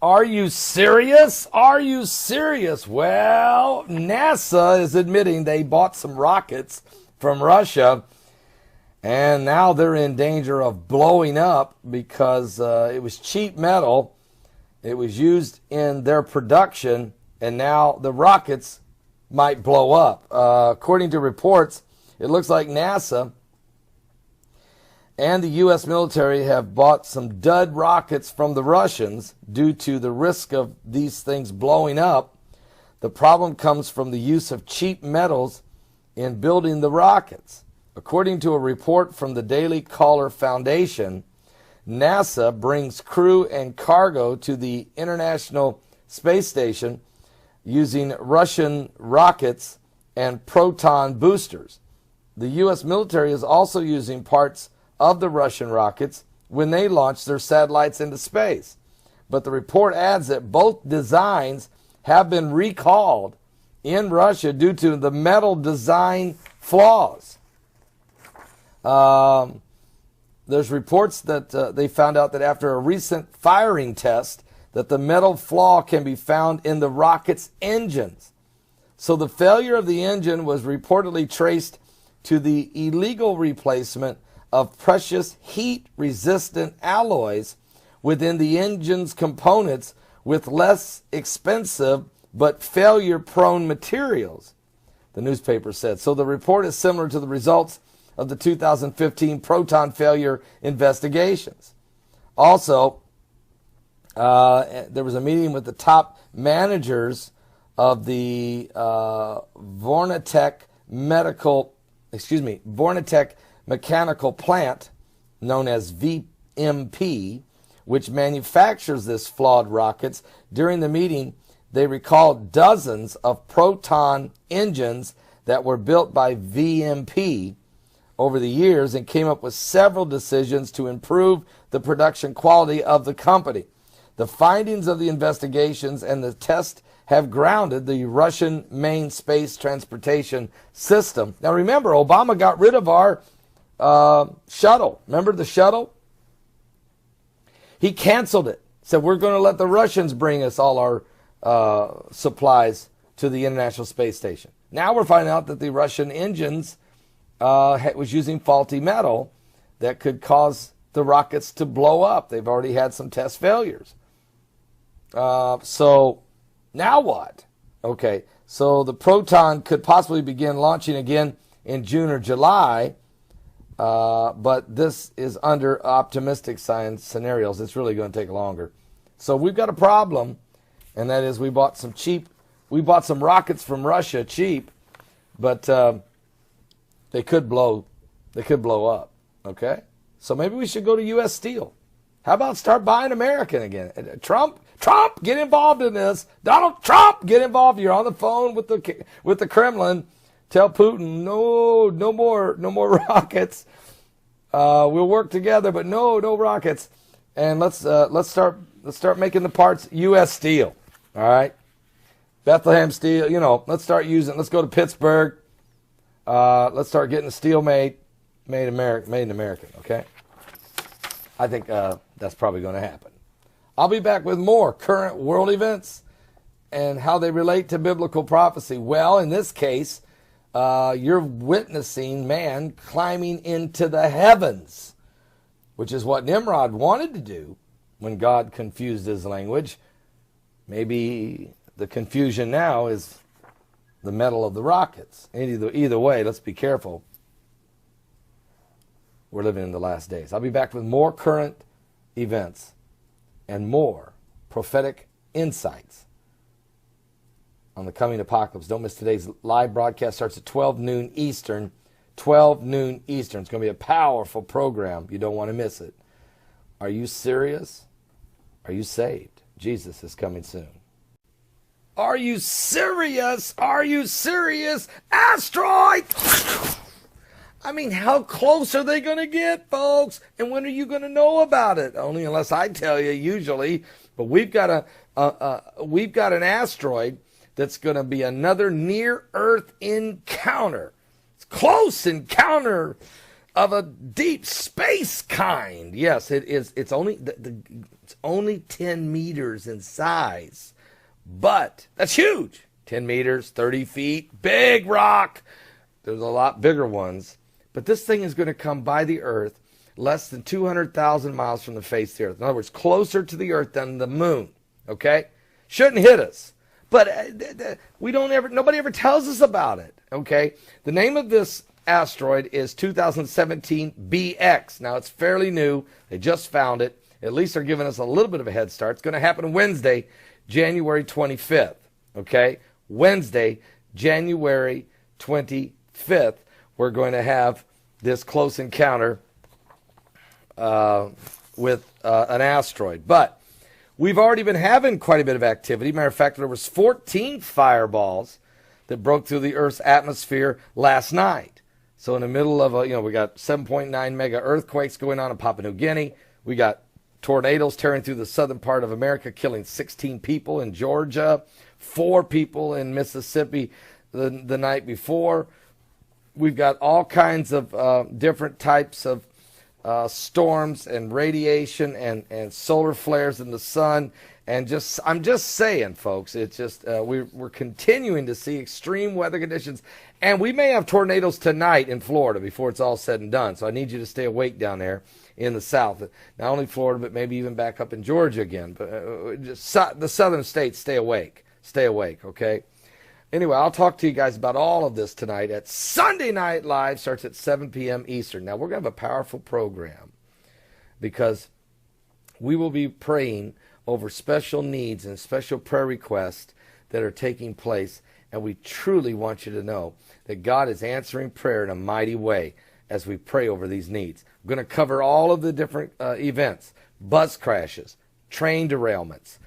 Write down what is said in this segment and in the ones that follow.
Are you serious? Are you serious? Well, NASA is admitting they bought some rockets from Russia, and now they're in danger of blowing up because it was cheap metal. It was used in their production, and now the rockets might blow up. According to reports, it looks like NASA and the U.S. military have bought some dud rockets from the Russians due to the risk of these things blowing up. The problem comes from the use of cheap metals in building the rockets. According to a report from the Daily Caller Foundation, NASA brings crew and cargo to the International Space Station using Russian rockets and proton boosters. The U.S. military is also using parts of the Russian rockets when they launch their satellites into space. But the report adds that both designs have been recalled in Russia due to the metal design flaws. There's reports that they found out that after a recent firing test that the metal flaw can be found in the rocket's engines. So the failure of the engine was reportedly traced to the illegal replacement of precious heat-resistant alloys within the engine's components with less expensive but failure-prone materials, the newspaper said. So the report is similar to the results of the 2015 proton failure investigations. Also, there was a meeting with the top managers of the Whaaat mechanical plant, known as VMP, which manufactures this flawed rockets. During the meeting, they recalled dozens of proton engines that were built by VMP over the years and came up with several decisions to improve the production quality of the company. The findings of the investigations and the test have grounded the Russian main space transportation system. Now remember, Obama got rid of our shuttle. Remember the shuttle? He canceled it. Said we're going to let the Russians bring us all our supplies to the International Space Station. Now we're finding out that the Russian engines was using faulty metal that could cause the rockets to blow up. They've already had some test failures. So now what? Okay, so the Proton could possibly begin launching again in June or July, but this is under optimistic science scenarios. It's really going to take longer. So we've got a problem, and that is we bought some rockets from Russia cheap, but they could blow up. Okay, so maybe we should go to U.S. Steel. How about start buying American again? Trump, get involved in this. Donald Trump, get involved. You're on the phone with the Kremlin. Tell Putin, no more rockets. We'll work together, but no rockets. And let's start making the parts U.S. Steel. All right, Bethlehem Steel. Let's start using. Let's go to Pittsburgh. Let's start getting the steel made in America. Okay, I think that's probably going to happen. I'll be back with more current world events and how they relate to biblical prophecy. Well, in this case, you're witnessing man climbing into the heavens, which is what Nimrod wanted to do when God confused his language. Maybe the confusion now is the metal of the rockets. Either way, let's be careful. We're living in the last days. I'll be back with more current events and more prophetic insights on the coming apocalypse. Don't miss today's live broadcast. Starts at 12 noon Eastern. 12 noon Eastern. It's going to be a powerful program. You don't want to miss it. Are you serious? Are you saved? Jesus is coming soon. Are you serious? Are you serious? Asteroid! I mean, how close are they going to get, folks? And when are you going to know about it? Only unless I tell you, usually. But we've got an asteroid that's going to be another near-Earth encounter. It's close encounter of a deep space kind. Yes, it is. It's only it's only 10 meters in size, but that's huge. 10 meters, 30 feet, big rock. There's a lot bigger ones, but this thing is going to come by the Earth less than 200,000 miles from the face of the Earth. In other words, closer to the Earth than the moon. Okay, shouldn't hit us, but nobody ever tells us about it. Okay, the name of this asteroid is 2017 BX. Now, it's fairly new. They just found it. At least they're giving us a little bit of a head start. It's going to happen Wednesday, January 25th. Okay? Wednesday, January 25th, we're going to have this close encounter with an asteroid. But we've already been having quite a bit of activity. Matter of fact, there was 14 fireballs that broke through the Earth's atmosphere last night. So in the middle of we got 7.9 mega earthquakes going on in Papua New Guinea. We got tornadoes tearing through the southern part of America, killing 16 people in Georgia, 4 people in Mississippi the night before. We've got all kinds of different types of storms and radiation and solar flares in the sun. And I'm just saying, folks, it's just we're continuing to see extreme weather conditions. And we may have tornadoes tonight in Florida before it's all said and done. So I need you to stay awake down there in the south. Not only Florida, but maybe even back up in Georgia again. But just the southern states, stay awake. Stay awake, okay? Anyway, I'll talk to you guys about all of this tonight at Sunday Night Live. Starts at 7 p.m. Eastern. Now, we're going to have a powerful program because we will be praying over special needs and special prayer requests that are taking place. And we truly want you to know that God is answering prayer in a mighty way as we pray over these needs. We're going to cover all of the different events: bus crashes, train derailments,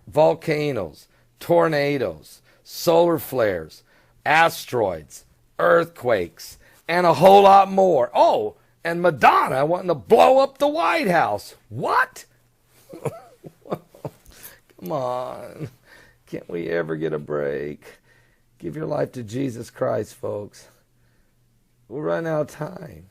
volcanoes, tornadoes, solar flares, asteroids, earthquakes, and a whole lot more. Oh, and Madonna wanting to blow up the White House. What? Come on. Can't we ever get a break? Give your life to Jesus Christ, folks. We'll run out of time.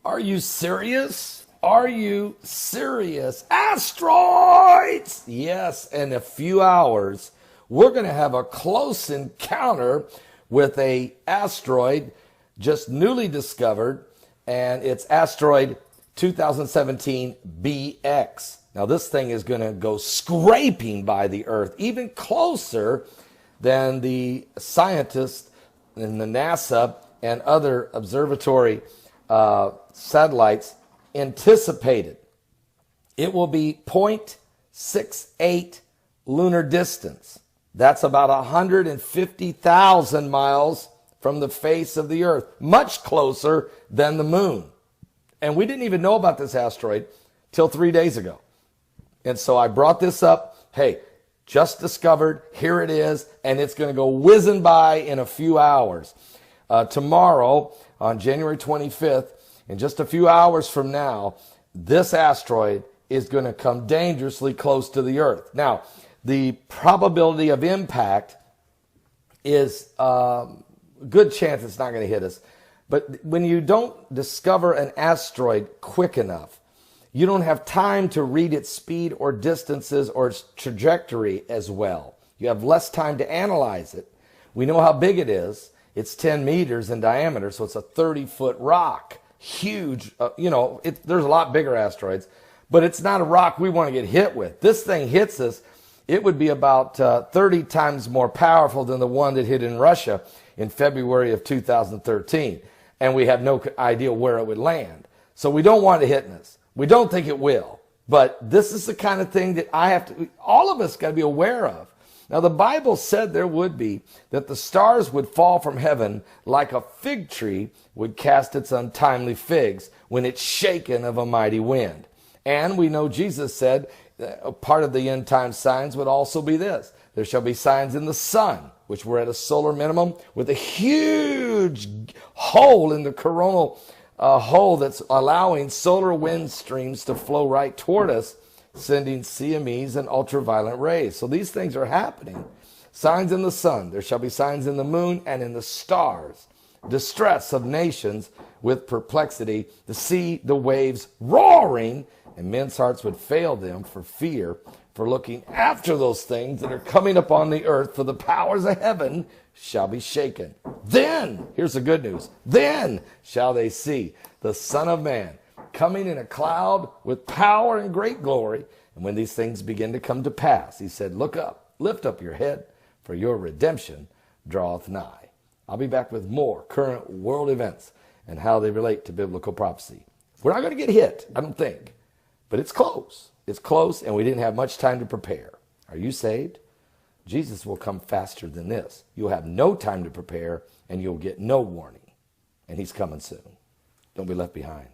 Are you serious? Are you serious? Asteroids! Yes, in a few hours, we're going to have a close encounter with a asteroid just newly discovered, and it's asteroid 2017 BX. Now, this thing is going to go scraping by the Earth, even closer than the scientists in the NASA and observatory observatory satellites anticipated. It will be 0.68 lunar distance. That's about 150,000 miles from the face of the Earth, much closer than the moon. And we didn't even know about this asteroid till 3 days ago. And so I brought this up. Hey, just discovered, here it is, and it's going to go whizzing by in a few hours. Tomorrow, on January 25th, in just a few hours from now, this asteroid is going to come dangerously close to the Earth. Now, the probability of impact is a good chance it's not going to hit us. But when you don't discover an asteroid quick enough, you don't have time to read its speed or distances or its trajectory as well. You have less time to analyze it. We know how big it is. It's 10 meters in diameter, so it's a 30-foot rock. Huge. There's a lot bigger asteroids, but it's not a rock we want to get hit with. This thing hits us, it would be about 30 times more powerful than the one that hit in Russia in February of 2013. And we have no idea where it would land. So we don't want it hitting us. We don't think it will. But this is the kind of thing that all of us got to be aware of. Now, the Bible said there would be, that the stars would fall from heaven like a fig tree would cast its untimely figs when it's shaken of a mighty wind. And we know Jesus said a part of the end time signs would also be this: there shall be signs in the sun, which we're at a solar minimum, with a huge hole in the coronal hole that's allowing solar wind streams to flow right toward us, sending CMEs and ultraviolet rays. So these things are happening. Signs in the sun. There shall be signs in the moon and in the stars. Distress of nations with perplexity, to see the waves roaring, and men's hearts would fail them for fear, for looking after those things that are coming upon the earth, for the powers of heaven shall be shaken. Then, here's the good news, then shall they see the Son of Man coming in a cloud with power and great glory. And when these things begin to come to pass, he said, look up, lift up your head, for your redemption draweth nigh. I'll be back with more current world events and how they relate to biblical prophecy. We're not going to get hit, I don't think, but it's close. It's close, and we didn't have much time to prepare. Are you saved? Jesus will come faster than this. You'll have no time to prepare, and you'll get no warning. And he's coming soon. Don't be left behind.